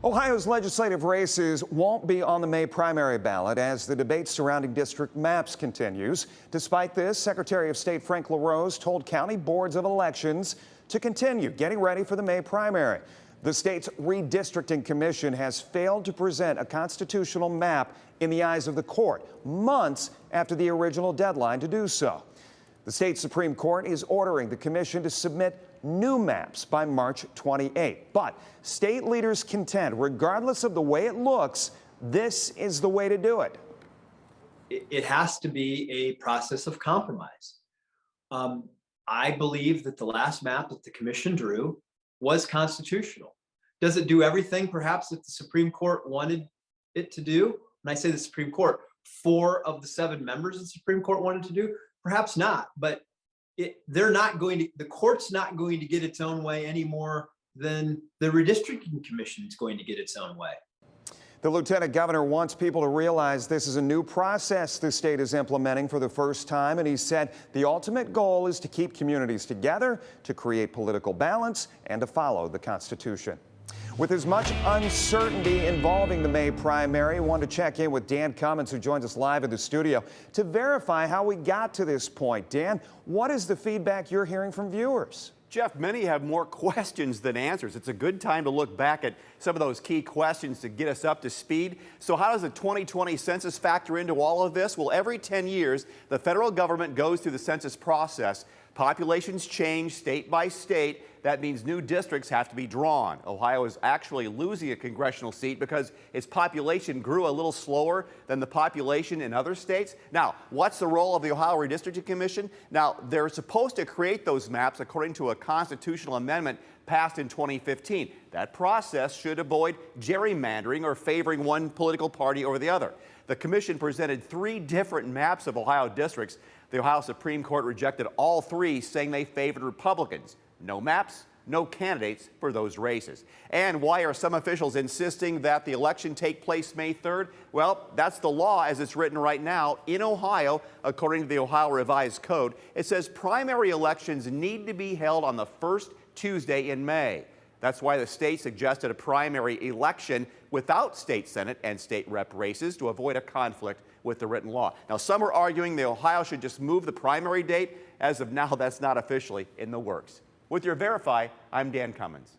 Ohio's legislative races won't be on the May primary ballot as the debate surrounding district maps continues. Despite this, Secretary of State Frank LaRose told county boards of elections to continue getting ready for the May primary. The state's Redistricting Commission has failed to present a constitutional map in the eyes of the court, months after the original deadline to do so. The state Supreme Court is ordering the commission to submit new maps by March 28. But state leaders contend, regardless of the way it looks, this is the way to do it. It has to be a process of compromise. I believe that the last map that the commission drew was constitutional. Does it do everything perhaps that the Supreme Court wanted it to do? And I say the Supreme Court, 4 of the 7 members of the Supreme Court wanted to do, perhaps not, but the court's not going to get its own way any more than the Redistricting Commission is going to get its own way. The lieutenant governor wants people to realize this is a new process the state is implementing for the first time, and he said the ultimate goal is to keep communities together, to create political balance, and to follow the Constitution. With as much uncertainty involving the May primary, I wanted to check in with Dan Cummins, who joins us live in the studio, to verify how we got to this point. Dan, what is the feedback you're hearing from viewers? Jeff, many have more questions than answers. It's a good time to look back at some of those key questions to get us up to speed. So how does the 2020 census factor into all of this? Well, every 10 years, the federal government goes through the census process. Populations change state by state. That means new districts have to be drawn. Ohio is actually losing a congressional seat because its population grew a little slower than the population in other states. Now, what's the role of the Ohio Redistricting Commission? Now, they're supposed to create those maps according to a constitutional amendment passed in 2015. That process should avoid gerrymandering or favoring one political party over the other. The commission presented 3 different maps of Ohio districts. The Ohio Supreme Court rejected all 3, saying they favored Republicans. No maps, no candidates for those races. And why are some officials insisting that the election take place May 3rd? Well, that's the law as it's written right now in Ohio, according to the Ohio Revised Code. It says primary elections need to be held on the first Tuesday in May. That's why the state suggested a primary election without state Senate and state rep races to avoid a conflict with the written law. Now, some are arguing that Ohio should just move the primary date. As of now, that's not officially in the works. With your Verify, I'm Dan Cummins.